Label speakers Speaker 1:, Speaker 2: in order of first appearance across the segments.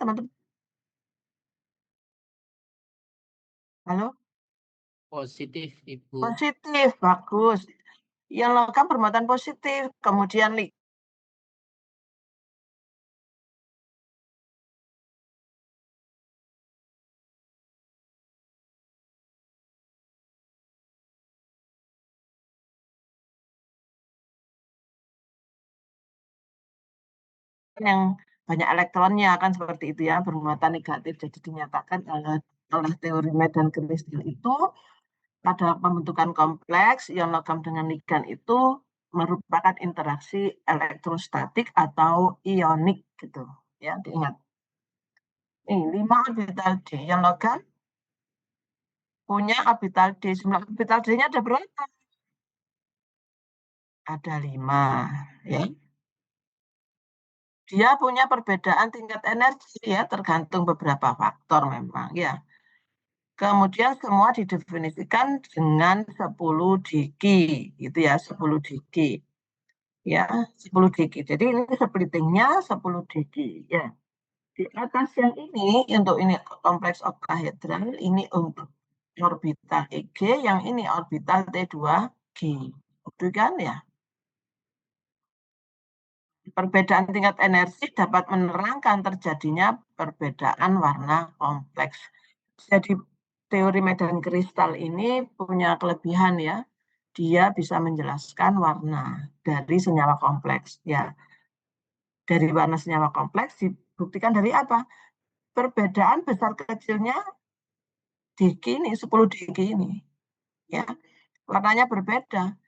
Speaker 1: teman-teman? Halo?
Speaker 2: Positif, Ibu.
Speaker 1: Positif, bagus. Yang logam bermuatan positif, kemudian yang banyak elektronnya kan seperti itu ya, bermuatan negatif. Jadi dinyatakan oleh teori medan kristal itu pada pembentukan kompleks ion logam dengan ligan itu merupakan interaksi elektrostatik atau ionik gitu ya, diingat. Nih, 5 orbital D yang logam punya orbital D. Jumlah orbital D-nya ada berapa? Ada 5 ya. Dia punya perbedaan tingkat energi ya, tergantung beberapa faktor memang ya. Kemudian semua didefinisikan dengan 10 digi, gitu ya, 10 digi. Ya, 10 digi. Jadi ini splittingnya 10 digi ya. Di atas yang ini untuk ini kompleks okahedral, ini untuk orbital EG, yang ini orbital T2G. Itu kan ya. Perbedaan tingkat energi dapat menerangkan terjadinya perbedaan warna kompleks. Jadi teori medan kristal ini punya kelebihan ya. Dia bisa menjelaskan warna dari senyawa kompleks ya. Dari warna senyawa kompleks dibuktikan dari apa? Perbedaan besar kecilnya digi ini 10 digi ini ya. Warnanya berbeda.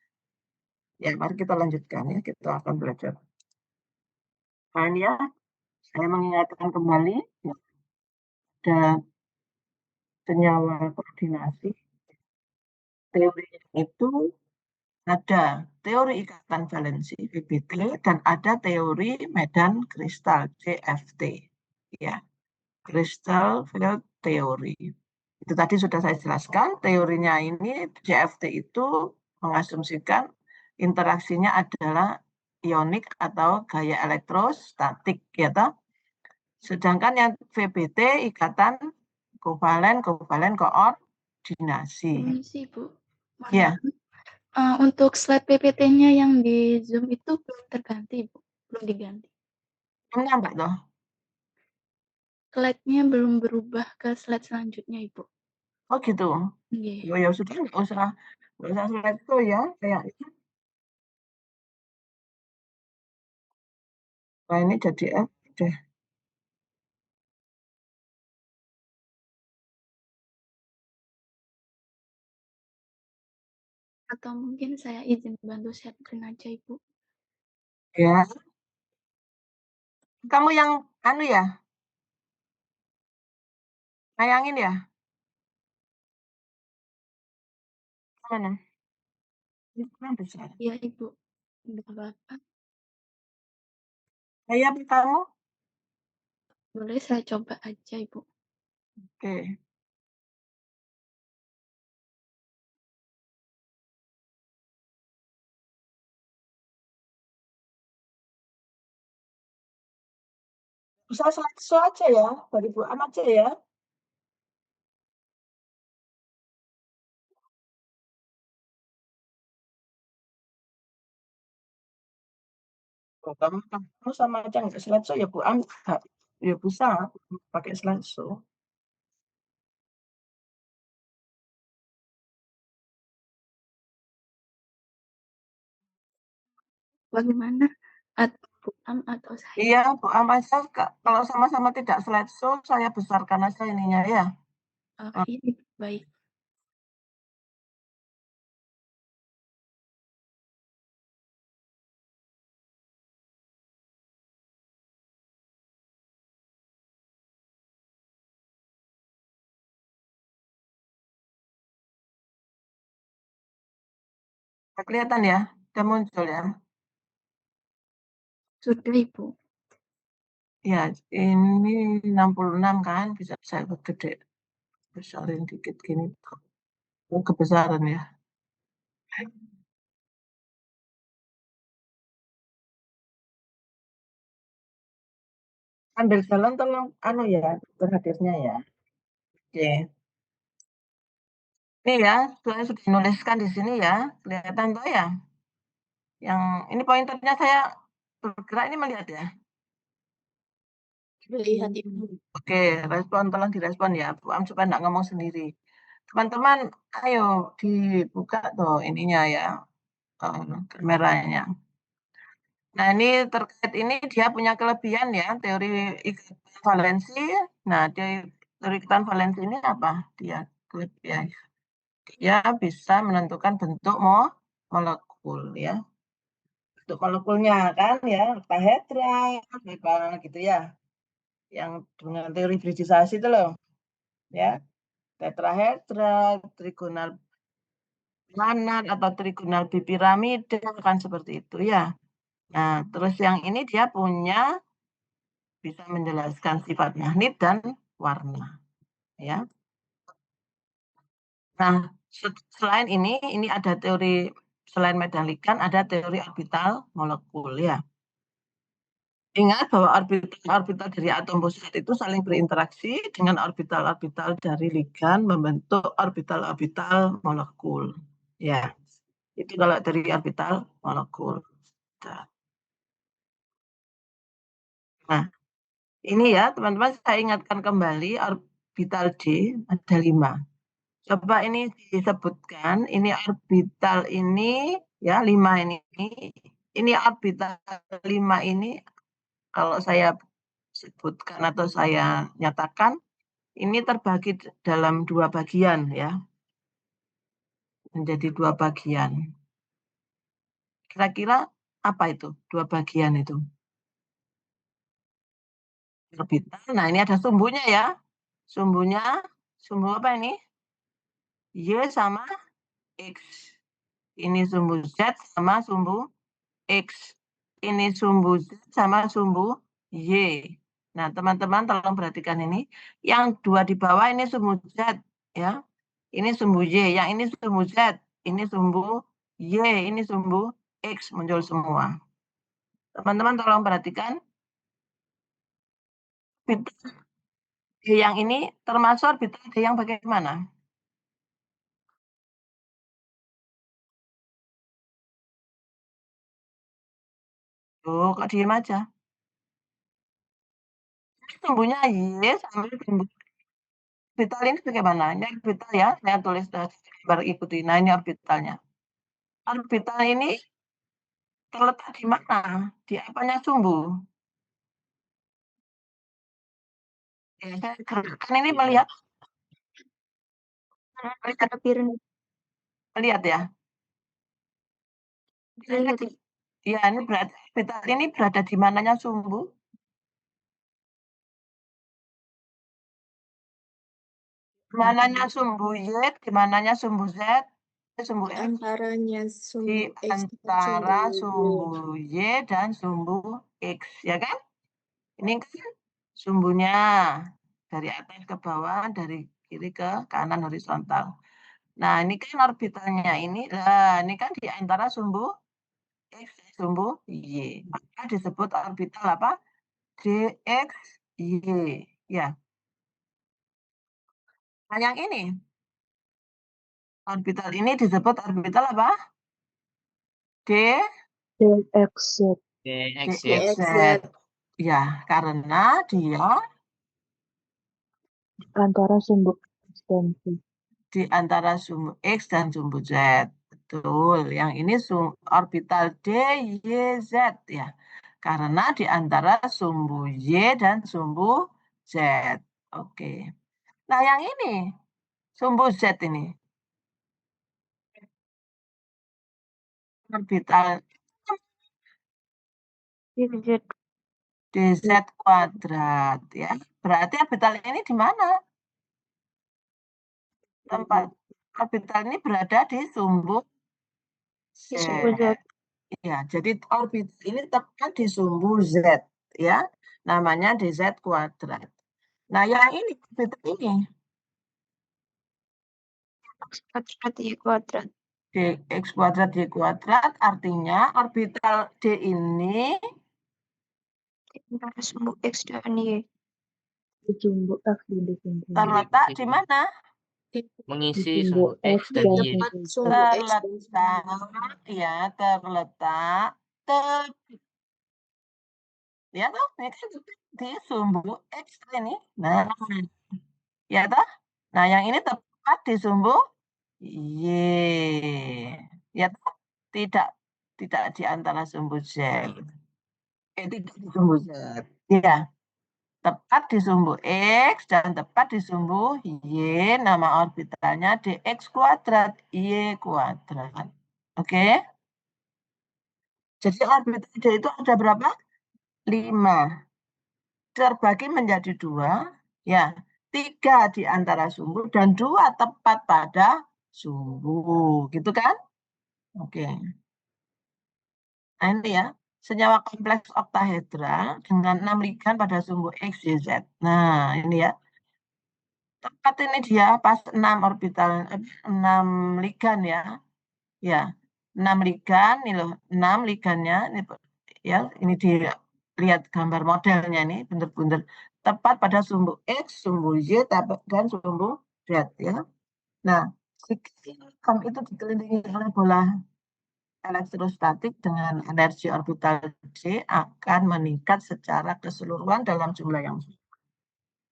Speaker 1: Ya, mari kita lanjutkan ya. Kita akan belajar. Nah, ini ya, saya mengingatkan kembali ya, ada senyawa koordinasi. Teorinya itu ada teori ikatan valensi VBT dan ada teori medan kristal CFT ya, crystal field theory. Itu tadi sudah saya jelaskan. Teorinya ini CFT itu mengasumsikan interaksinya adalah ionik atau gaya elektrostatik ya toh. Sedangkan yang VBT ikatan kovalen koordinasi.
Speaker 3: Permisi, Bu.
Speaker 1: Ya,
Speaker 3: Untuk slide PPT-nya yang di Zoom itu belum terganti, Bu. Belum diganti.
Speaker 1: nampak toh.
Speaker 3: Slide-nya belum berubah ke slide selanjutnya, Ibu.
Speaker 1: Oh gitu.
Speaker 3: Nggih.
Speaker 1: Ya sudah, nggak usah slide itu ya, kayak ini. Nah ini jadi F deh.
Speaker 3: Atau mungkin saya izin bantu share screen aja, Ibu.
Speaker 1: Ya, kamu yang anu ya, tayangin ya, mana? Ini kurang besar.
Speaker 3: Iya, Ibu. Nggak apa-apa.
Speaker 1: Saya kamu,
Speaker 3: Boleh saya coba aja, Ibu.
Speaker 1: oke. Bisa slide show aja ya, bagi Bu Am aja ya. Oh, kamu sama aja nggak slide show ya Bu Am, ya bisa pakai slide show.
Speaker 3: Bagaimana? Bu Am atau saya?
Speaker 1: Iya, Bu Am aja. Kalau sama-sama tidak slide show, saya besarkan aja ininya ya.
Speaker 3: Ini baik.
Speaker 1: Kelihatan ya, udah muncul ya.
Speaker 3: Sudah, Ibu.
Speaker 1: Ya, ini 66 kan, bisa saya gede, besarin dikit gini. Oh, kebesaran ya. Ambil galon tolong ya, berhadirnya ya. Oke. Ini ya, saya sudah menuliskan di sini ya, kelihatan toh ya? Yang ini pointernya saya bergerak ini melihat ya?
Speaker 3: Melihat Ibu.
Speaker 1: Oke, tolong direspon ya, Bu Am supaya nggak ngomong sendiri. Teman-teman, ayo dibuka tuh ininya ya, kameranya. Nah, ini terkait ini dia punya kelebihan ya, teori ikatan valensi. Nah, teori ikatan valensi ini apa? Dia kelebihan. Dia bisa menentukan bentuk molekul ya. Bentuk molekulnya kan ya, oktaedra, gitu ya. Yang dengan teori hibridisasi itu loh. Ya, tetrahedra, trigonal planar atau trigonal bipiramida kan seperti itu ya. Nah, terus yang ini dia punya bisa menjelaskan sifat magnet dan warna ya. Nah, selain ini ada teori selain medan ligan ada teori orbital molekul ya. Ingat bahwa orbital dari atom positif itu saling berinteraksi dengan orbital-orbital dari ligan membentuk orbital-orbital molekul. Ya, itu kalau dari orbital molekul. Nah, ini ya teman-teman saya ingatkan kembali orbital D ada 5. Coba ini disebutkan, ini orbital ini ya 5 ini. Ini orbital 5 ini kalau saya sebutkan atau saya nyatakan ini terbagi dalam 2 bagian ya. Menjadi 2 bagian. Kira-kira apa itu 2 bagian itu? Orbital. Nah, ini ada sumbunya ya. Sumbunya, sumbu apa ini? Y sama X. Ini sumbu Z sama sumbu X. Ini sumbu Z sama sumbu Y. Nah, teman-teman tolong perhatikan ini. Yang 2 di bawah ini sumbu Z. Ya. Ini sumbu Y. Yang ini sumbu Z. Ini sumbu Y. Ini sumbu X. Muncul semua. Teman-teman tolong perhatikan. D yang ini termasuk orbital D yang bagaimana? Oh, kok diem aja? Sumbunya Y sambil sumbu orbital ini bagaimana? Ini orbital ya, saya tulis gambar ikuti. Nah, ini orbitalnya. Orbital ini terletak di mana? Di apanya sumbu? Ya, saya gerakkan ini melihat melihat ya. Ya, ini berarti orbital ini berada di mananya sumbu? Di mananya sumbu Y, di mananya sumbu Z, sumbu X?
Speaker 3: Antaranya
Speaker 1: Di
Speaker 3: sumbu X dan
Speaker 1: antara
Speaker 3: sumbu
Speaker 1: sumbu Y dan sumbu X, ya kan? Ini kan sumbunya dari atas ke bawah, dari kiri ke kanan horizontal. Nah, ini kan orbitalnya ini, ini kan di antara sumbu X dan sumbu Y. Maka disebut orbital apa? DXY. Ya. Nah, yang ini, orbital ini disebut orbital apa?
Speaker 3: DXZ.
Speaker 1: DXZ. Ya, karena dia
Speaker 3: Antara sumbu X dan Y.
Speaker 1: di antara sumbu X dan sumbu Z. Betul, yang ini orbital DYZ ya. Karena di antara sumbu Y dan sumbu Z. Oke. Nah, yang ini sumbu Z ini. Orbital DZ kuadrat ya. Berarti orbital ini di mana? Tempat orbital ini berada di sumbu Z. Ya, jadi orbit ini tepat di sumbu Z ya. Namanya dz kuadrat. Nah, yang ini orbital ini dx kuadrat y kuadrat artinya orbital D ini
Speaker 4: antara sumbu X dan Y.
Speaker 5: Di sumbu X dan di sumbu Y.
Speaker 1: Terletak di mana?
Speaker 2: Mengisi
Speaker 5: Di
Speaker 2: sumbu
Speaker 5: sumbu
Speaker 2: X
Speaker 5: X
Speaker 2: dan
Speaker 5: dan
Speaker 2: Y.
Speaker 4: Tempat sumbu X dan
Speaker 1: Terletak, ya terletak ya toh, ini kan di sumbu X ini. Nah, ya toh. Nah, yang ini tepat di sumbu Y. Ya toh, tidak di antara sumbu Z. Tidak di sumbu Z. Ya, tepat di sumbu X dan tepat di sumbu Y. Nama orbitalnya dx kuadrat, Y kuadrat. Oke. Jadi orbital D itu ada berapa? 5. Terbagi menjadi 2. Ya, 3 di antara sumbu dan 2 tepat pada sumbu. Gitu kan? Oke. Nah, ini ya. Senyawa kompleks oktahedra dengan 6 ligan pada sumbu X, Y, Z. Nah, ini ya. Tepat ini dia pas 6 orbital, 6 ligan ya. Ya, 6 ligan, ini loh, 6 ligannya. Ini, ya, ini dilihat gambar modelnya nih, bener-bener tepat pada sumbu X, sumbu Y, dan sumbu Z ya. Nah, jika itu dikelilingi oleh bola elektrostatik dengan energi orbital D akan meningkat secara keseluruhan dalam jumlah yang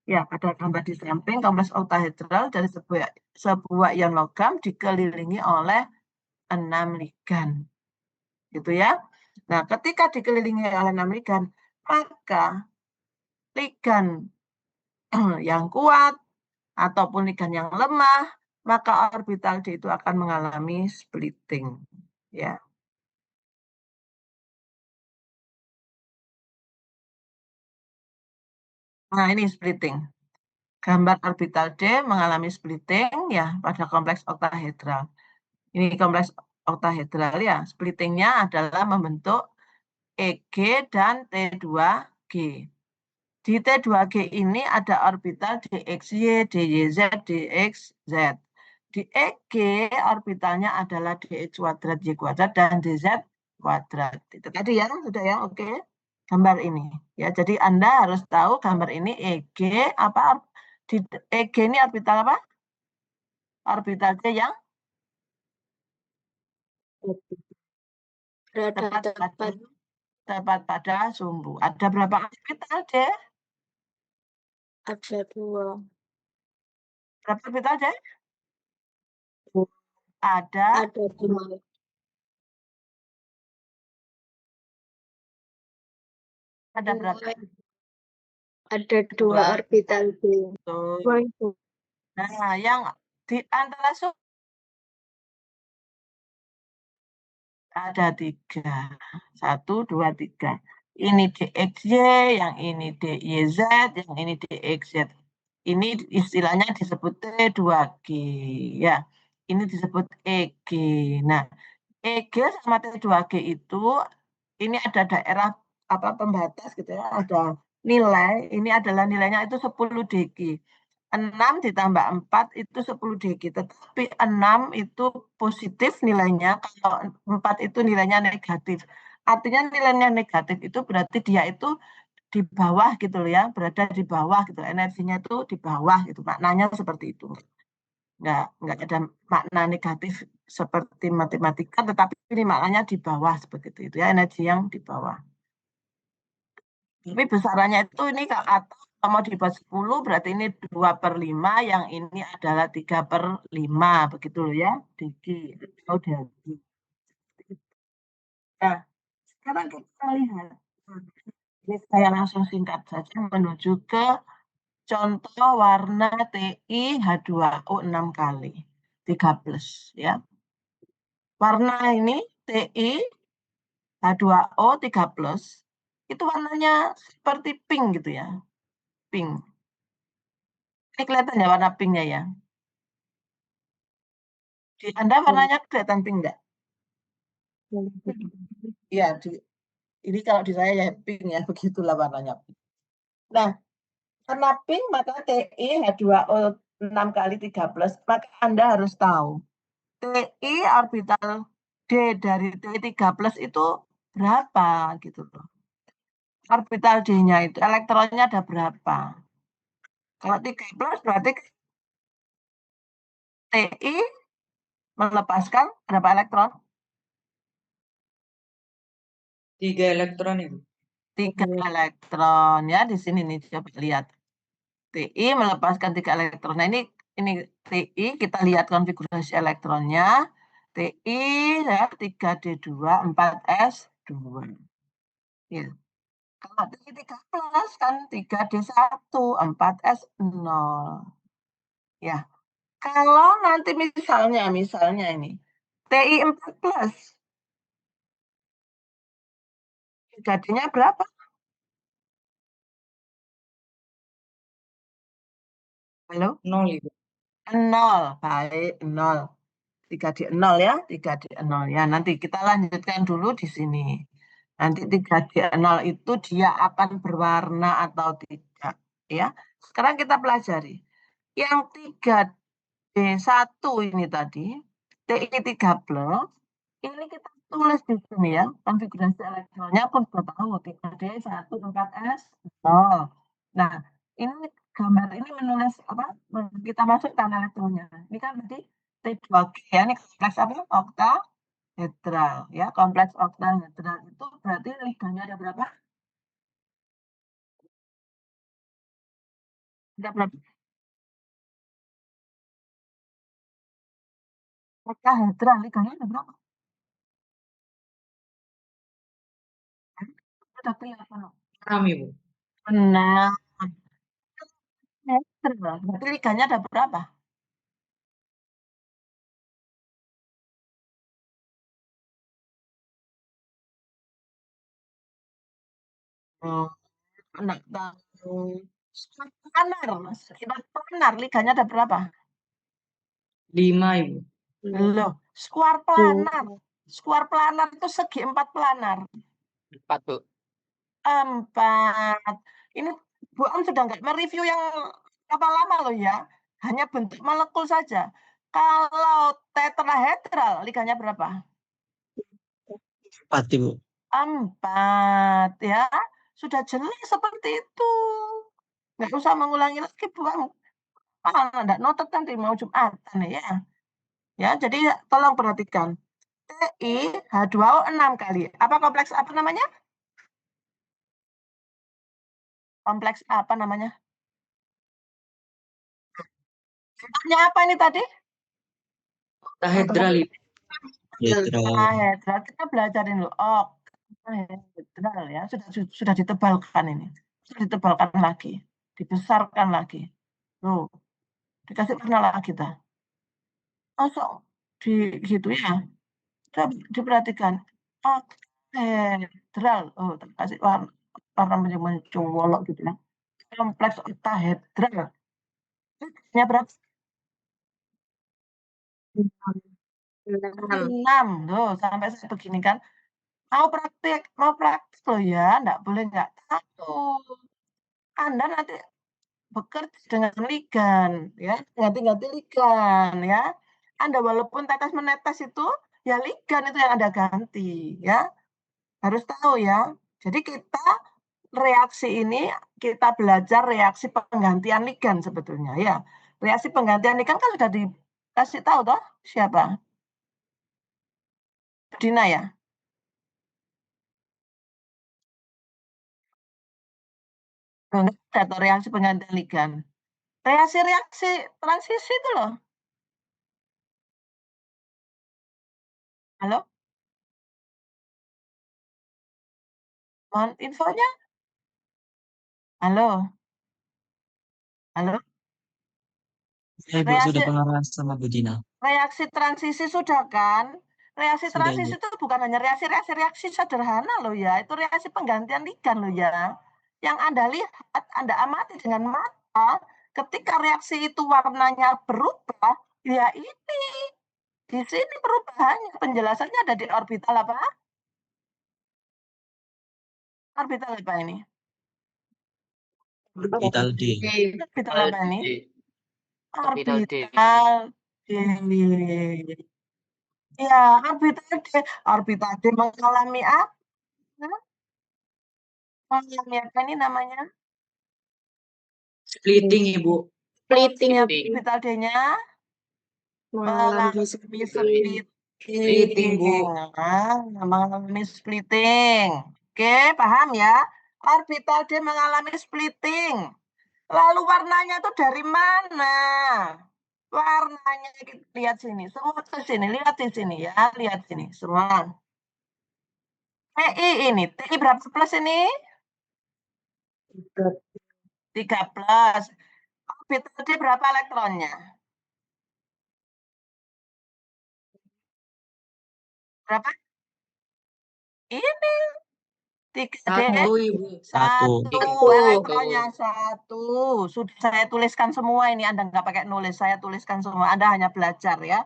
Speaker 1: ya, pada gambar di samping kompleks oktahedral dari sebuah ion logam dikelilingi oleh 6 ligan. Gitu ya. Nah, ketika dikelilingi oleh 6 ligan, maka ligan yang kuat ataupun ligan yang lemah, maka orbital D itu akan mengalami splitting. Ya. Nah, ini splitting. Gambar orbital D mengalami splitting ya pada kompleks oktahedral. Ini kompleks oktahedral ya. Splittingnya adalah membentuk EG dan T2G. Di T2G ini ada orbital DXY, DYZ, DXZ. Di EG orbitalnya adalah DX kuadrat, Y kuadrat, dan DZ kuadrat. Itu tadi ya, sudah ya, oke. Gambar ini. Ya, jadi Anda harus tahu gambar ini EG apa? Di EG ini orbital apa? Orbital D yang tepat pada sumbu. Ada berapa orbital D?
Speaker 4: ada 2.
Speaker 1: Berapa orbital D? Ada
Speaker 4: 2.
Speaker 1: ada berapa?
Speaker 4: Ada 2 orbital D.
Speaker 1: Nah, yang di antara sumbu ada 3. 1, 2, 3. Ini DXY, yang ini DYZ, yang ini DXZ. Ini istilahnya disebut T2G. Ya, ini disebut EG. Nah, EG sama T2G itu ini ada daerah apa pembatas gitu ya, ada nilai, ini adalah nilainya itu 10 dg. 6 ditambah 4 itu 10 dg, tetapi 6 itu positif nilainya, kalau 4 itu nilainya negatif. Artinya nilainya negatif itu berarti dia itu di bawah gitu loh ya, berada di bawah gitu, energinya itu di bawah gitu, maknanya seperti itu. Nggak ada makna negatif seperti matematika, tetapi ini maknanya di bawah seperti itu ya, energi yang di bawah. Tapi besarannya itu ini kalau mau dibuat 10 berarti ini 2/5, yang ini adalah 3/5 begitu loh ya, digi atau dagi. Nah, sekarang kita lihat. Ini saya langsung singkat saja menuju ke contoh warna TI H2O 6 kali 3+ ya. Warna ini TI H2O 3+ itu warnanya seperti pink gitu ya. Pink. Ini kelihatan ya warna pinknya ya. Di Anda warnanya kelihatan pink enggak? Iya, ini kalau di saya ya pink ya, begitulah warnanya. Nah, warna pink maka TI H2O 6 kali 3+, maka Anda harus tahu TI orbital D dari T3+ itu berapa gitu loh. orbital D-nya itu elektronnya ada berapa? Kalau 3+ berarti Ti melepaskan berapa elektron?
Speaker 6: 3 elektron Ibu.
Speaker 1: 3 elektron ya, di sini nih coba lihat. Ti melepaskan 3 elektron. Nah, ini Ti kita lihat konfigurasi elektronnya. Ti ya 3D2 4S2. Ya. Kalau Ti 3+ kan 3D1 4S0. Ya. Kalau nanti misalnya ini Ti 4+, 3D-nya berapa? Halo?
Speaker 6: 0 Ibu.
Speaker 1: 0, baik 0. 3D0 ya, 3D0 ya. Nanti kita lanjutkan dulu di sini. Nanti 3D0 itu dia akan berwarna atau tidak ya. Sekarang kita pelajari. Yang 3D1 ini tadi, Ti3+, ini kita tulis di sini ya, konfigurasi elektronnya pun sudah tahu 3D1 4S0. Nah, ini gambar ini menulis apa? Kita masukkan elektronnya. Ini kan tadi T2G ya, ini kompleks apa? Oktahedral ya, kompleks oktahedral itu berarti liganya ada berapa? Ada berapa? Oktahedral liganya ada berapa? Sudah kelihatan.
Speaker 6: 6 Ibu.
Speaker 1: Benar. Berarti liganya ada berapa? Oh, enggak tahu. Sifat planar, liganya ada berapa?
Speaker 6: 5 Ibu.
Speaker 1: Loh, skuar planar. Skuar planar itu segi 4 planar.
Speaker 2: 4, Bu.
Speaker 1: 4. Ini Bu Am sudah nggak mereview yang apa lama loh ya. Hanya bentuk molekul saja. Kalau tetrahedral, liganya berapa?
Speaker 7: 4 Ibu.
Speaker 1: 4 ya. Sudah jelas seperti itu. Nggak usah mengulangi lagi Bu Am. Nggak notet nanti mau Jumatan ya. Ya, jadi tolong perhatikan. Ti H2O 6 kali. Apa kompleks apa namanya? Kompleks apa namanya? Contohnya apa ini tadi?
Speaker 6: Oktahedral Ibu.
Speaker 1: Oktahedral. Kita belajarin loh. Oktahedral ya. Sudah ditebalkan ini. Sudah ditebalkan lagi. Dibesarkan lagi. Tuh. Dikasih warna lagi dah. Masuk di gitu ya. Coba diperhatikan. Oktahedral. Oh, kasih warna mencolok gitu ya. Kompleks oktahedral. Ini berapa? 6. Loh, sampai begini kan. Mau praktik loh ya, enggak boleh enggak tahu. Anda nanti bekerja dengan ligan ya, ganti-ganti ligan ya. Anda walaupun tetes-menetes itu, ya ligan itu yang Anda ganti ya. Harus tahu ya. Jadi kita reaksi ini kita belajar reaksi penggantian ligan sebetulnya ya. Reaksi penggantian ligan kan sudah dikasih tahu toh siapa? Dina ya. Enggak ada reaksi penggantian ligan. Reaksi-reaksi transisi itu loh. Halo? Mohon infonya? Halo? Halo?
Speaker 7: Saya Ibu sudah pengarah sama Bu Dina.
Speaker 1: Reaksi transisi sudah kan? Reaksi
Speaker 7: Sudah,
Speaker 1: transisi
Speaker 7: Ibu.
Speaker 1: itu bukan hanya reaksi sederhana loh ya. Itu reaksi penggantian ligan loh ya. Yang Anda lihat, Anda amati dengan mata, ketika reaksi itu warnanya berubah, ya ini. Di sini perubahannya. Penjelasannya ada di orbital apa? Orbital apa ini?
Speaker 7: Orbital D.
Speaker 1: Orbital apa ini?
Speaker 2: Orbital D.
Speaker 1: Orbital D. Ya, orbital D mengalami apa? Ya, ini namanya
Speaker 6: Splitting, Ibu.
Speaker 4: Splitting.
Speaker 1: orbital D-nya
Speaker 4: Mengalami splitting.
Speaker 6: Splitting, Bu.
Speaker 1: mengalami splitting. Oke, paham ya? Orbital D mengalami splitting. Lalu warnanya itu dari mana? Warnanya kita lihat sini, semua ke sini, lihat di sini ya, lihat sini semua. TI ini, TI berapa plus ini? 3 plus. Orbital D berapa elektronnya? Berapa? Ini 3D.
Speaker 6: 1, Ibu.
Speaker 1: 1 elektronnya 1. Sudah saya tuliskan semua ini, Anda nggak pakai nulis, saya tuliskan semua. Anda hanya belajar ya.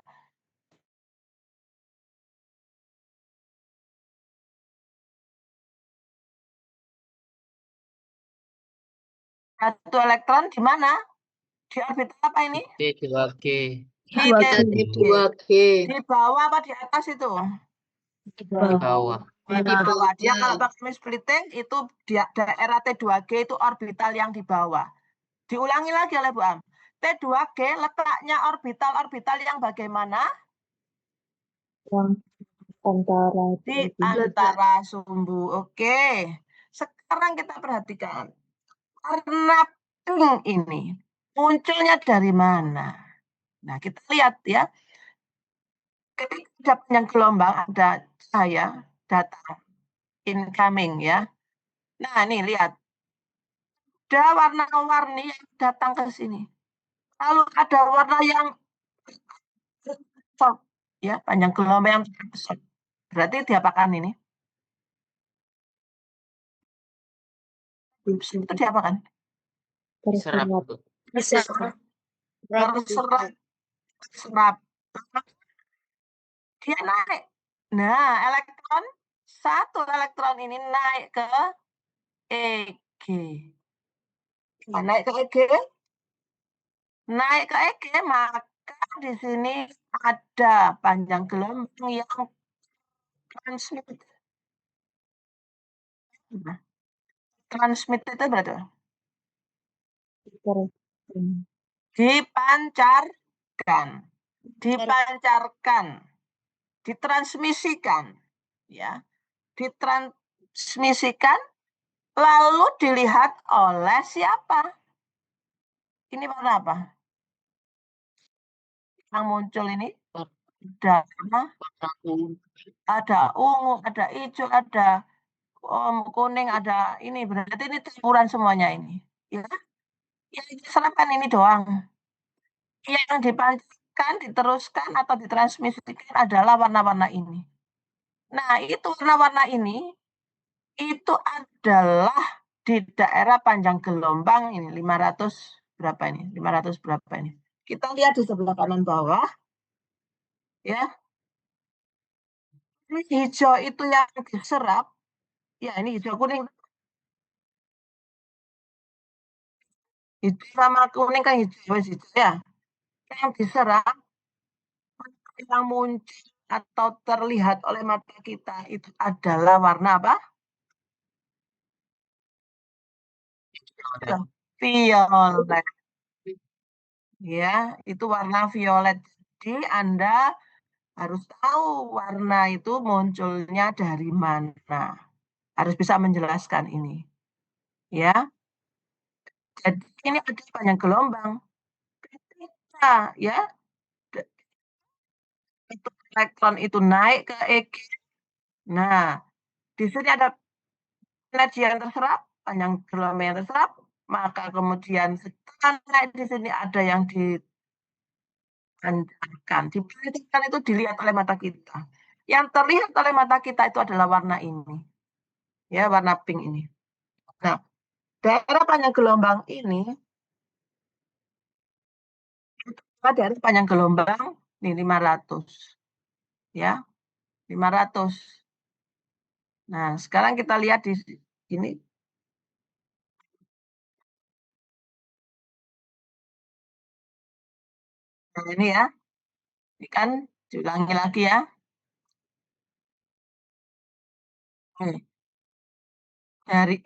Speaker 1: Satu elektron di mana? Di orbital apa ini?
Speaker 2: D2G.
Speaker 4: D2G.
Speaker 1: Di bawah apa di atas itu?
Speaker 2: Di bawah.
Speaker 1: Di bawah. Dia kalau pakai splitting itu daerah T2G itu orbital yang di bawah. Diulangi lagi oleh Bu Am. T2G letaknya orbital-orbital yang bagaimana?
Speaker 5: Yang antara
Speaker 1: Di antara sumbu. Oke. Sekarang kita perhatikan. Warna pink ini munculnya dari mana? Nah, kita lihat ya. Ketika ada panjang gelombang, ada cahaya datang. Incoming ya. Nah, nih lihat. Ada warna-warni yang datang ke sini. Lalu ada warna yang short, ya, panjang gelombang yang short. Berarti diapakan ini? Itu diapakan?
Speaker 2: Serap.
Speaker 1: Serap. Dia naik. Nah, satu elektron ini naik ke EG. Naik ke EG, maka di sini ada panjang gelombang yang transmit. Transmit itu berarti dipancarkan, ditransmisikan, ya, ditransmisikan, lalu dilihat oleh siapa? Ini warna apa? Yang muncul ini ada ungu, ada hijau, ada kuning, ada ini, berarti ini campuran semuanya ini, ya. Yang diserapkan ini doang. Yang dipancarkan, diteruskan atau ditransmisikan adalah warna-warna ini. Nah, itu warna-warna ini itu adalah di daerah panjang gelombang ini 500 berapa ini? 500 berapa ini? Kita lihat di sebelah kanan bawah. Ya. Ini hijau itu yang diserap. Ya, ini hijau kuning. Hijau sama kuning kan hijau ya. Yang diserap, yang muncul atau terlihat oleh mata kita itu adalah warna apa? Violet. Ya, itu warna violet. Jadi Anda harus tahu warna itu munculnya dari mana. Harus bisa menjelaskan ini. Ya. Jadi ini ada banyak gelombang. Ketika ya elektron itu naik ke EG. Nah, di sini ada energi yang terserap, panjang gelombang yang terserap, maka kemudian setelah naik di sini ada yang dipancarkan. Dipancarkan itu dilihat oleh mata kita. Yang terlihat oleh mata kita itu adalah warna ini. Ya, warna pink ini. Nah, daerah panjang gelombang ini daerah panjang gelombang nih 500. Ya. 500. Nah, sekarang kita lihat di sini. Nah, ini ya. Ini kan diulangi lagi ya. dari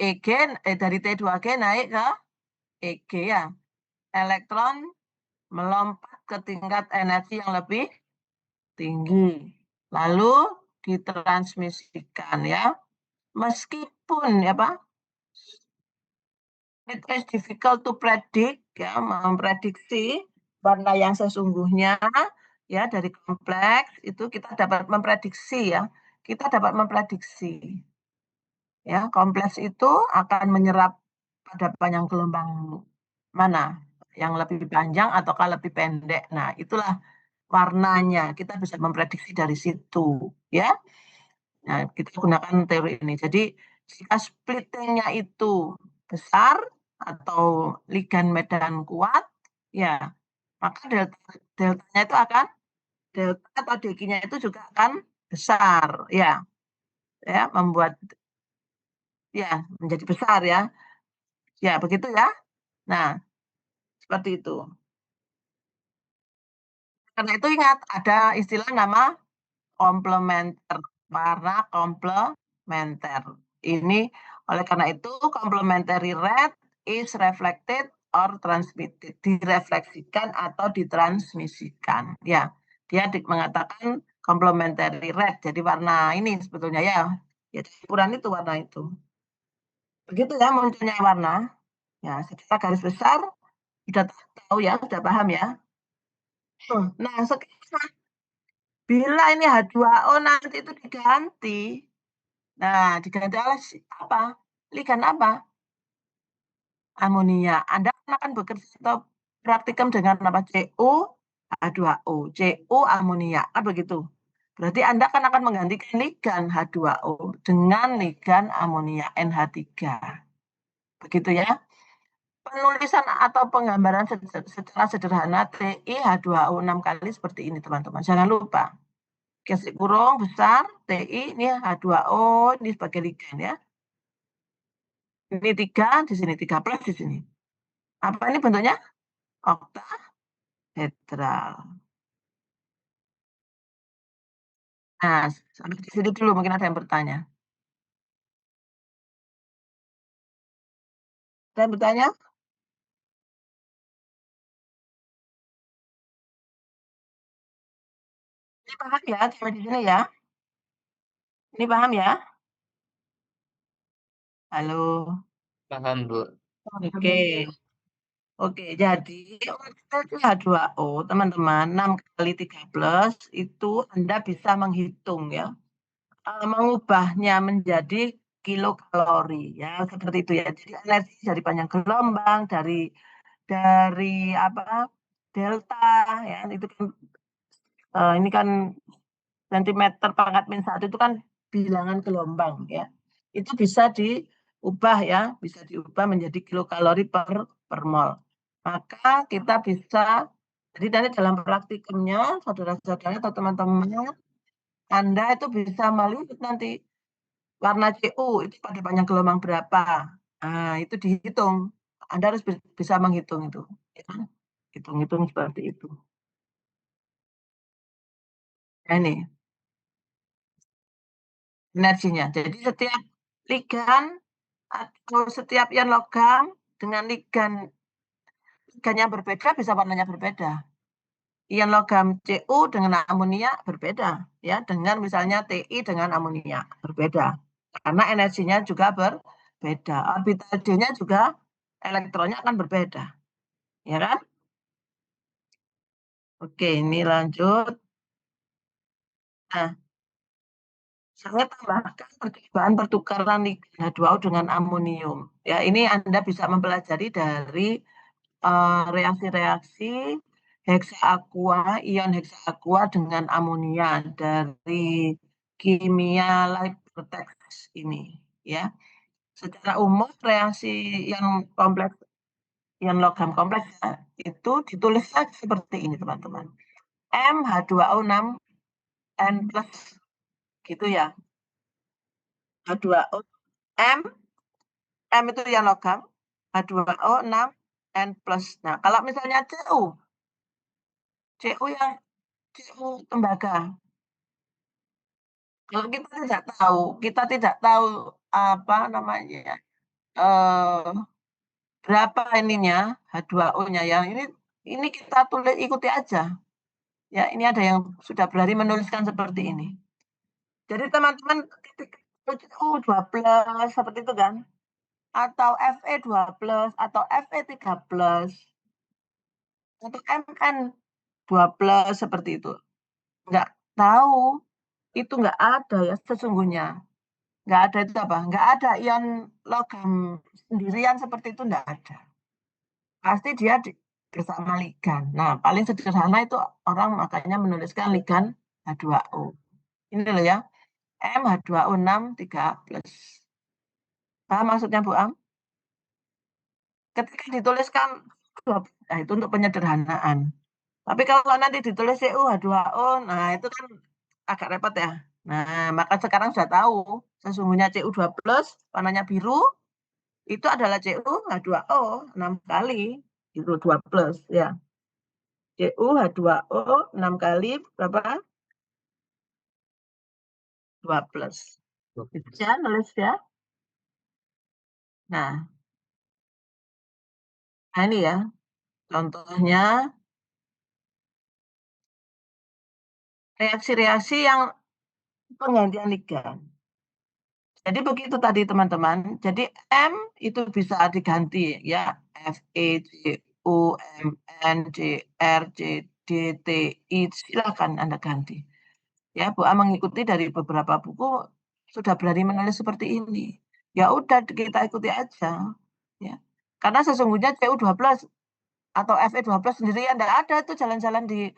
Speaker 1: dari T2G naik ke EG ya. Elektron melompat ke tingkat energi yang lebih tinggi. Lalu ditransmisikan ya. Meskipun ya Pak, it is difficult to predict ya, memprediksi warna yang sesungguhnya ya dari kompleks itu kita dapat memprediksi ya. Kita dapat memprediksi ya, kompleks itu akan menyerap pada panjang gelombang mana yang lebih panjang ataukah lebih pendek. Nah, itulah warnanya. Kita bisa memprediksi dari situ ya. Nah, kita gunakan teori ini. Jadi jika splittingnya itu besar atau ligan medan kuat, ya maka deltanya itu akan delta atau dq-nya itu juga akan besar, ya, membuat ya menjadi besar ya, ya begitu ya. Nah, seperti itu. Karena itu ingat ada istilah nama komplementer, warna komplementer. Ini oleh karena itu complementary red is reflected or transmitted, direfleksikan atau ditransmisikan. Ya, dia mengatakan complementary red, jadi warna ini sebetulnya ya, campuran itu warna itu. Begitu ya munculnya warna. Ya, secara garis besar sudah tahu ya, sudah paham ya. Nah, sekarang bila ini H2O nanti itu diganti. Nah, diganti oleh apa? Ligan apa? Amonia. Anda akan bekerja atau praktikum dengan apa? CU H2O, CU amonia, kan begitu. Berarti Anda akan menggantikan ligan H2O dengan ligan amonia NH3. Begitu ya. Penulisan atau penggambaran secara sederhana TI H2O 6 kali seperti ini teman-teman. Jangan lupa. Gesek kurung besar, TI ini H2O ini sebagai ligan ya. Ini 3 di sini, 3 plus di sini. Apa ini bentuknya? Oktahedral. Nah, sampai di sini dulu mungkin ada yang bertanya. Ada yang bertanya? Ini paham ya sampai di sini ya? Ini paham ya? Halo.
Speaker 2: Paham, Bu.
Speaker 1: Oke. Oke, jadi untuk H2O, teman-teman, 6 kali 3 plus itu Anda bisa menghitung ya. Mengubahnya menjadi kilokalori ya, seperti itu ya. Jadi energi dari panjang gelombang, dari apa? Delta ya, itu kan ini kan sentimeter pangkat -1 itu kan bilangan gelombang ya. Itu bisa diubah ya, bisa diubah menjadi kilokalori per mol. Maka kita bisa, jadi nanti dalam praktikumnya, saudara-saudara atau teman-teman, Anda itu bisa melihat nanti warna CU itu pada panjang gelombang berapa. Nah, itu dihitung. Anda harus bisa menghitung itu. Ya. Hitung-hitung seperti itu. Nah, ini energinya. Jadi setiap ligan atau setiap ion logam dengan ligan yang berbeda bisa warnanya berbeda. Ion logam Cu dengan amonia berbeda ya, dengan misalnya Ti dengan amonia berbeda. Karena energinya juga berbeda. Orbital D-nya juga elektronnya akan berbeda. Ya kan? Oke, ini lanjut. Nah, saya tambahkan percobaan pertukaran ligan H2O dengan amonium. Ya, ini Anda bisa mempelajari dari reaksi-reaksi heksaaqua, ion heksaaqua dengan amonia dari kimia LibreText ini ya. Secara umum reaksi yang kompleks, yang logam kompleks ya, itu ditulis seperti ini teman-teman. MH2O6 N plus gitu ya. H2O M itu yang logam, H2O 6 N plus. Nah, kalau misalnya CU yang CU tembaga. Kalau kita tidak tahu apa namanya, berapa ininya, H2O-nya ya, ini kita tulis ikuti aja. Ya, ini ada yang sudah berani menuliskan seperti ini. Jadi teman-teman ketika U2+ seperti itu kan, atau Fe2+ atau Fe3+, atau Mn2+ seperti itu. Nggak tahu, itu nggak ada ya sesungguhnya. Nggak ada itu apa? Nggak ada ion logam sendirian seperti itu, nggak ada. Pasti dia bersama ligan. Nah, paling sederhana itu orang makanya menuliskan ligan H2O. Ini loh ya, MH2O6 3+. Paham maksudnya Bu Am? Ketika dituliskan, nah itu untuk penyederhanaan. Tapi kalau nanti ditulis CuH2O, nah itu kan agak repot ya. Nah, maka sekarang sudah tahu, sesungguhnya Cu2+, warnanya biru, itu adalah CuH2O 6 kali, itu 2+, ya. CuH2O 6 kali, berapa? 2+. Itu ya, nulis ya. Nah, ini ya, contohnya reaksi-reaksi yang penggantian ligan. Jadi begitu tadi teman-teman. Jadi M itu bisa diganti ya, Fe, Cu, Mn, Cr, Cd, Ti, silakan Anda ganti. Ya, Bu A mengikuti dari beberapa buku sudah berani menulis seperti ini. Ya udah kita ikuti aja. Ya. Karena sesungguhnya Cu2+ atau Fe2+ sendiri enggak ada tuh jalan-jalan di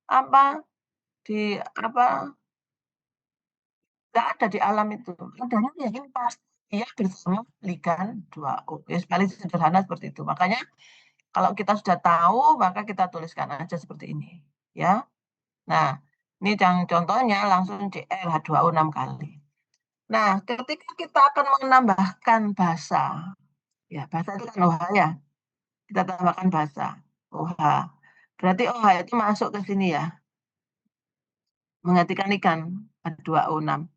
Speaker 1: apa nggak ada di alam itu. Adanya ya ini pasti dia bersama ligan 2O. Ya, paling sederhana seperti itu. Makanya kalau kita sudah tahu, maka kita tuliskan aja seperti ini. Ya. Nah, ini yang contohnya langsung Cl H2O 6 kali. Nah, ketika kita akan menambahkan basa, ya basa itu kan OH ya. Kita tambahkan basa, OH. Berarti OH itu masuk ke sini ya. Menggantikan ikan H2O6.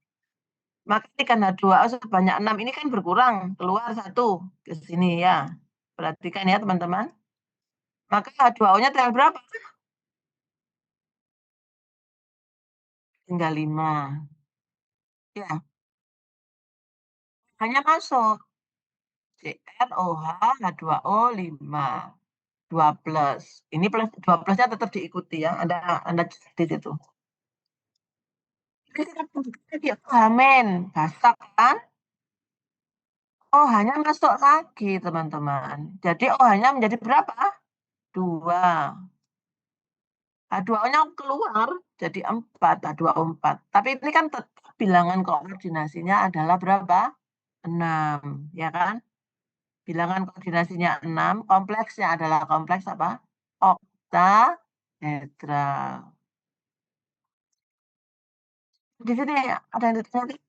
Speaker 1: Maka ikan H2O sebanyak 6 ini kan berkurang, keluar 1 ke sini ya. Perhatikan ya teman-teman. Maka H2O-nya tinggal berapa? Tinggal 5. Ya. Hanya masuk. CrOH H2O 5. 2+. Ini plus 2+-nya tetap diikuti ya. Anda di situ. Ini amin. Basah kan? OH-nya masuk lagi, teman-teman. Jadi OH-nya menjadi berapa? 2. H2O-nya keluar jadi 4, H2O4. Tapi ini kan tetap bilangan koordinasinya adalah berapa? 6, ya kan? Bilangan koordinasinya 6, kompleksnya adalah kompleks apa? Oktahedral. Di sini ada yang ditanya.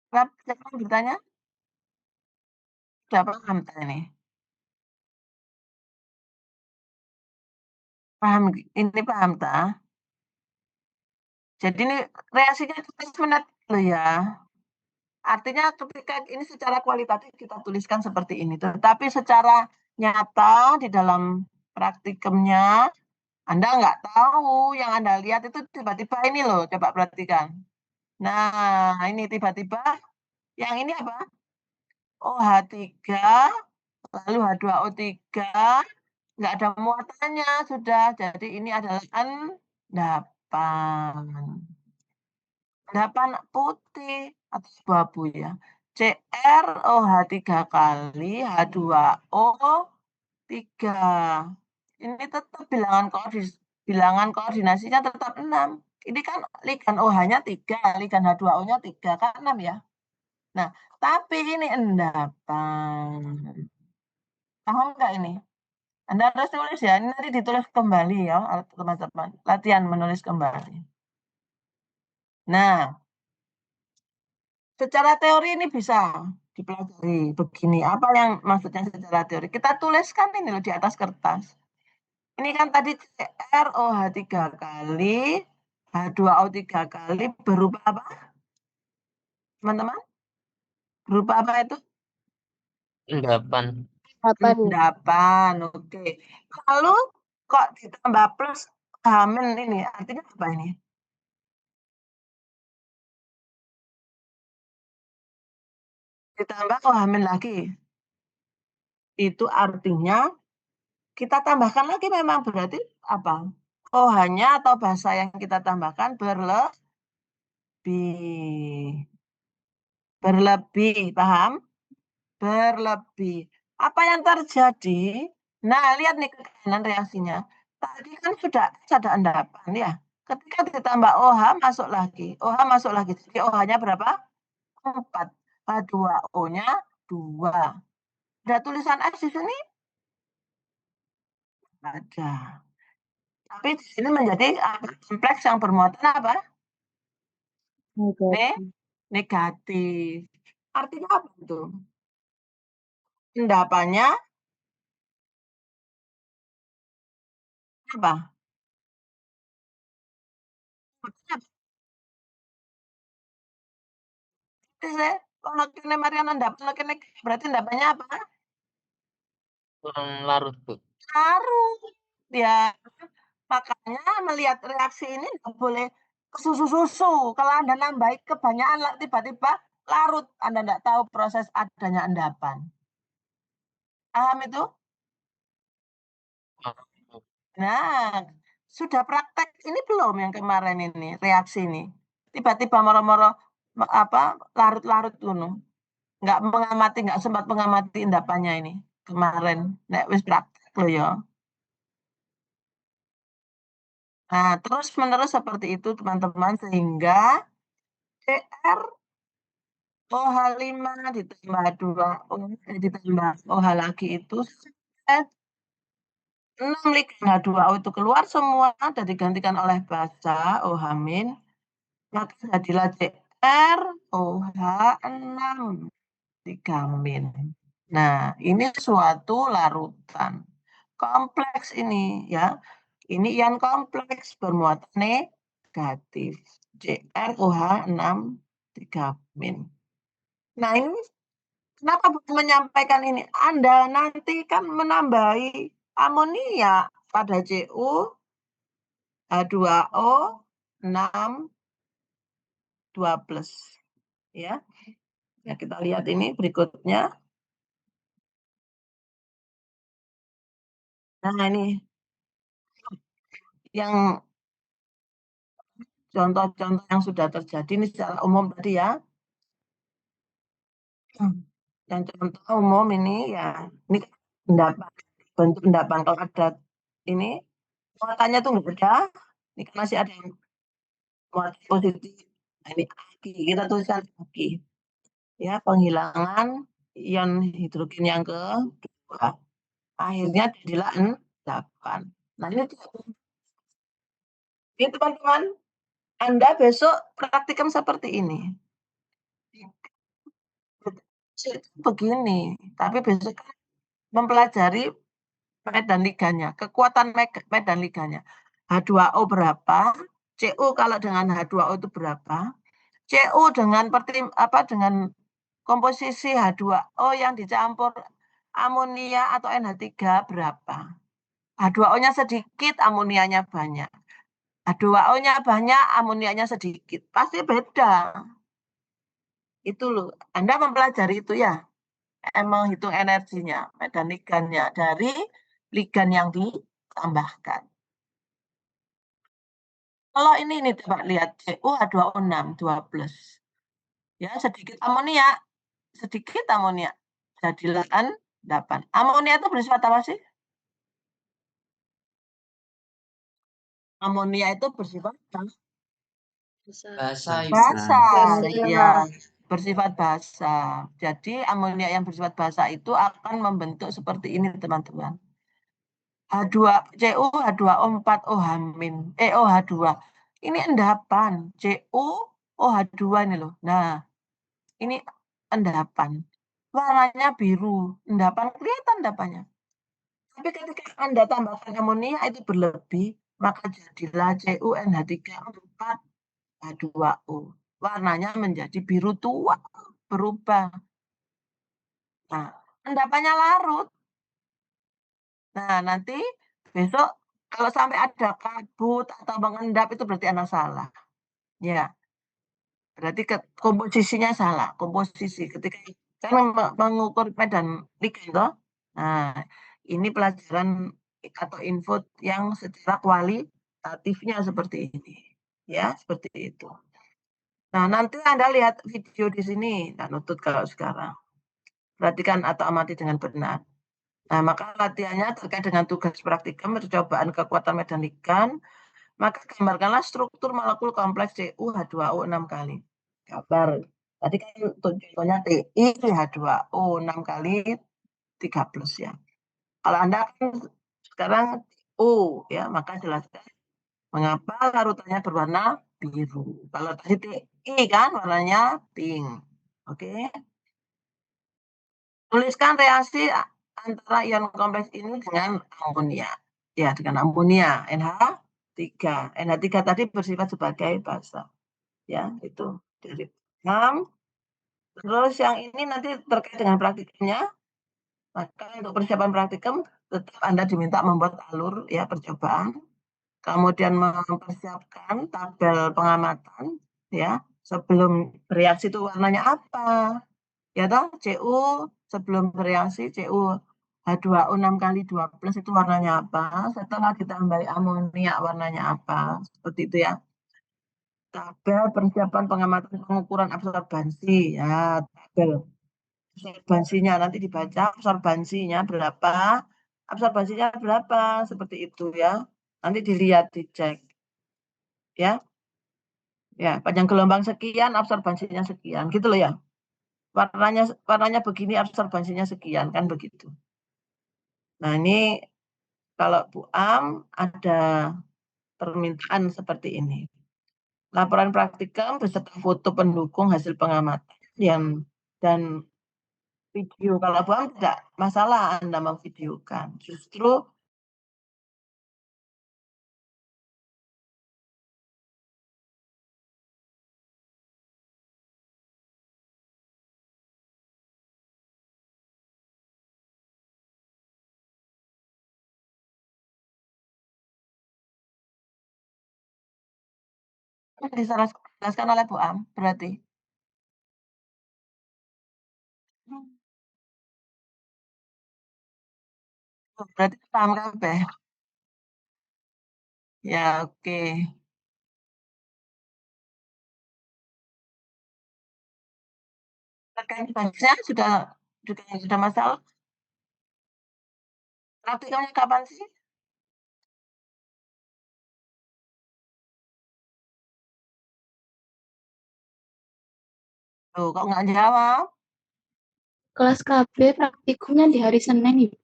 Speaker 1: Siapa yang bertanya? Sudah paham ini? Paham? Ini paham tak? Jadi ini reaksinya 15 menit loh ya. Artinya ketika ini secara kualitatif kita tuliskan seperti ini. Tetapi secara nyata di dalam praktikumnya Anda nggak tahu, yang Anda lihat itu tiba-tiba ini loh, coba perhatikan. Nah, ini tiba-tiba yang ini apa? OH3, lalu H2O3, nggak ada muatannya sudah. Jadi ini adalah endapan. Endapan putih atau abu-abu ya. CrOH 3 kali, H2O 3. Ini tetap bilangan koordinasinya tetap 6. Ini kan ligan OH-nya 3, ligan H2O-nya 3, kan 6 ya. Nah, tapi ini endapan. Paham nggak ini? Anda harus tulis ya, ini nanti ditulis kembali ya, teman-teman. Latihan menulis kembali. Nah, secara teori ini bisa dipelajari begini. Apa yang maksudnya secara teori? Kita tuliskan ini loh di atas kertas. Ini kan tadi CrOH 3 kali, H2O 3 kali berupa apa? Teman-teman? Berupa apa itu?
Speaker 2: Endapan.
Speaker 4: Apa Bu?
Speaker 1: Endapan, oke. Lalu kok ditambah plus H- ini, artinya apa ini? Ditambah OH- lagi. Itu artinya kita tambahkan lagi memang berarti apa? OH-nya atau basa yang kita tambahkan berlebih. Berlebih, paham? Berlebih. Apa yang terjadi? Nah, lihat nih ke kanan reaksinya. Tadi kan sudah ada endapan ya. Ketika ditambah OH masuk lagi. OH masuk lagi. Jadi OH-nya berapa? 4. H2O-nya 2. Ada tulisan S di sini? Ada. Tapi di sini menjadi kompleks yang bermuatan apa?
Speaker 5: Negatif.
Speaker 1: Negatif. Artinya apa itu? Endapannya apa? Kalau kene Mariana endapan, kene berarti endapannya apa?
Speaker 2: Kurang larut, Bu.
Speaker 1: Larut. Ya, makanya melihat reaksi ini nggak boleh susu-susu. Kalau Anda nambahi kebanyakan tiba-tiba larut, Anda nggak tahu proses adanya endapan. Paham itu? Nah, sudah praktek ini belum yang kemarin ini, reaksi ini. Tiba-tiba moro-moro apa larut-larut dulu. Nggak sempat mengamati endapannya ini kemarin. Nek wis praktek loh ya. Nah, terus menerus seperti itu teman-teman sehingga CR OH5 ditambah 2O ditambah OH lagi itu 6 ligan H2O itu keluar semua dan digantikan oleh basa OH-, maka jadilah CR OH6 3-. Nah, ini suatu larutan kompleks ini ya. Ini ion kompleks bermuatan negatif. CrOH6 3-. Nah, ini kenapa bukan menyampaikan ini? Anda nanti kan menambahi amonia pada Cu H2O 6 2+. Ya. Ya, kita lihat ini berikutnya. Nah, ini yang contoh-contoh yang sudah terjadi ini secara umum tadi ya. Yang contoh umum ini ya, ini endapan, bentuk endapan. Kalau ada ini muatannya tuh nggak ada, ini kan masih ada yang muatan positif. Nah, ini aki, kita tuliskan aki. Ya, penghilangan ion hidrogen yang kedua. Akhirnya jadilah endapan. Nah, ini teman-teman, Anda besok praktikum seperti ini. Begini, tapi besok mempelajari medan liganya, kekuatan medan liganya. H2O berapa? Cu kalau dengan H2O itu berapa? Cu dengan dengan komposisi H2O yang dicampur amonia atau NH3 berapa? H2O-nya sedikit, amonianya banyak. H2O-nya banyak, amonianya sedikit. Pasti beda. Itu loh. Anda mempelajari itu ya. Emang hitung energinya, medan ligannya dari ligan yang ditambahkan. Kalau ini coba lihat CuH2O6 2+. Ya, sedikit amonia. Jadilah endapan. Amonia itu bersifat apa sih? Amonia itu bersifat
Speaker 7: Basa,
Speaker 1: basa.
Speaker 4: Basa.
Speaker 1: Ya, bersifat basa. Jadi amonia yang bersifat basa itu akan membentuk seperti ini, teman-teman. Cu H2O4 OH2. Ini endapan. Cu OH2 ini loh. Nah, ini endapan. warnanya biru, endapan kelihatan endapannya. Tapi ketika Anda tambahkan amonia itu berlebih, maka jadilah CuNH3 4H2O. Warnanya menjadi biru tua, berubah. Nah, endapannya larut. Nah, nanti besok kalau sampai ada kabut atau mengendap itu berarti Anda salah. Ya, berarti komposisinya salah, komposisi. Ketika saya mengukur medan ligan toh. Nah, ini pelajaran atau info yang secara kualitatifnya seperti ini. Ya, seperti itu. Nah, nanti Anda lihat video di sini, Nah, nutut kalau sekarang. Perhatikan atau amati dengan benar. Nah, maka latihannya terkait dengan tugas praktikum percobaan kekuatan medan ligan, maka gambarkanlah struktur molekul kompleks CuH2O 6 kali. Gambar. Tadi kan contohnya TiH2O 6 kali 3 plus ya. Kalau Anda kan sekarang O ya, maka jelaskan mengapa larutannya berwarna biru. Kalau tadi Ti kan warnanya pink. Oke. Tuliskan reaksi antara ion kompleks ini dengan amonia. Ya, dengan amonia, NH3. NH3 tadi bersifat sebagai basa. Ya, itu dari 6. Terus yang ini nanti terkait dengan praktikumnya. Maka untuk persiapan praktikum tetap Anda diminta membuat alur ya percobaan. Kemudian mempersiapkan tabel pengamatan ya. Sebelum bereaksi itu warnanya apa? Ya toh, Cu sebelum bereaksi CuH2O 6 kali 2 plus itu warnanya apa? Setelah ditambahi amonia warnanya apa? Seperti itu ya. Tabel persiapan pengamatan pengukuran absorbansi ya, tabel absorbansinya nanti dibaca absorbansinya berapa seperti itu ya. Nanti dilihat dicek ya. Ya, panjang gelombang sekian absorbansinya sekian gitu loh ya. Warnanya begini absorbansinya sekian kan begitu. Nah, ini kalau Bu Am ada permintaan seperti ini. Laporan praktikum beserta foto pendukung hasil pengamatan dan video. Kalau Bu Am tidak masalah Anda memvideokan. Justru dijelaskan oleh Bu Am berarti. Berarti paham kabeh. Ya, oke. Terkait baca sudah masalah. Praktikumnya kapan sih? Tuh, kok nggak jawab?
Speaker 3: Kelas KB praktikumnya di hari Senin, Ibu.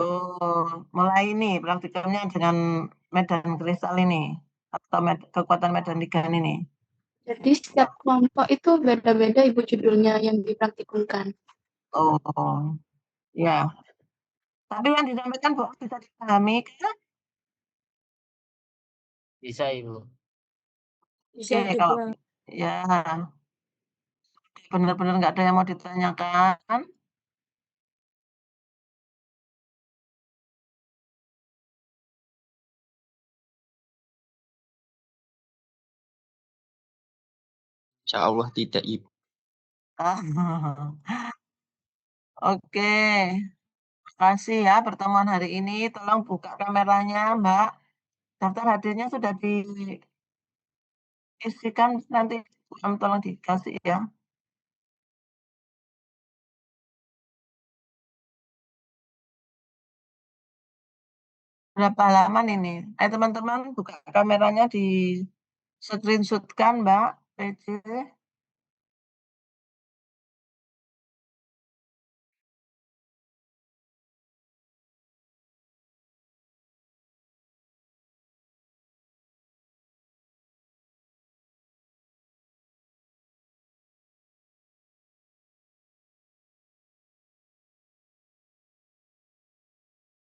Speaker 1: Oh, mulai ini praktikumnya dengan medan kristal ini atau kekuatan medan ligan ini.
Speaker 3: Jadi setiap kelompok itu beda-beda Ibu judulnya yang dipraktikumkan.
Speaker 1: Oh, ya. Tapi yang disampaikan Bu bisa dipahami kan?
Speaker 2: Bisa Ibu.
Speaker 4: Bisa
Speaker 1: Oke, kalau
Speaker 4: juga.
Speaker 1: ya benar-benar nggak ada yang mau ditanyakan.
Speaker 7: Insya Allah tidak, Ibu.
Speaker 1: Oke, kasih ya pertemuan hari ini. Tolong buka kameranya, Mbak. Daftar hadirnya sudah diisikan nanti, tolong dikasih ya. Berapa halaman ini? Teman-teman buka kameranya di screenshot-kan, Mbak. PC.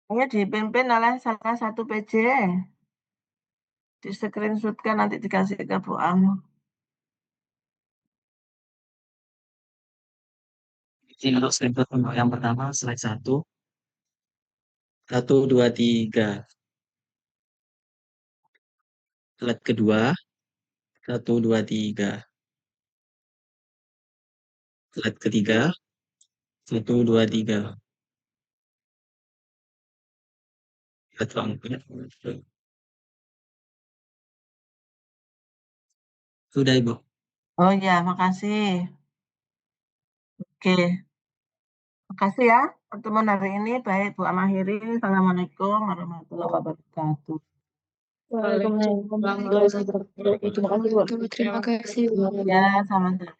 Speaker 1: Ayo dipimpin oleh salah satu PJ. Di screenshot-kan nanti dikasih ke Bu Am.
Speaker 7: Jadi untuk screenshot untuk yang pertama slide 1. 1, 2, 3. Slide kedua. 1, 2, 3. Slide ketiga. 1, 2, 3. Slide keempat. Sudah, Ibu.
Speaker 1: Oh ya, makasih. Oke. Makasih ya pertemuan hari ini. Baik, Bu Amahiri. Assalamualaikum warahmatullahi wabarakatuh.
Speaker 5: Waalaikumsalam warahmatullahi wabarakatuh. Terima kasih, Bu.
Speaker 3: Terima kasih, Bu.
Speaker 1: Ya, sama-sama.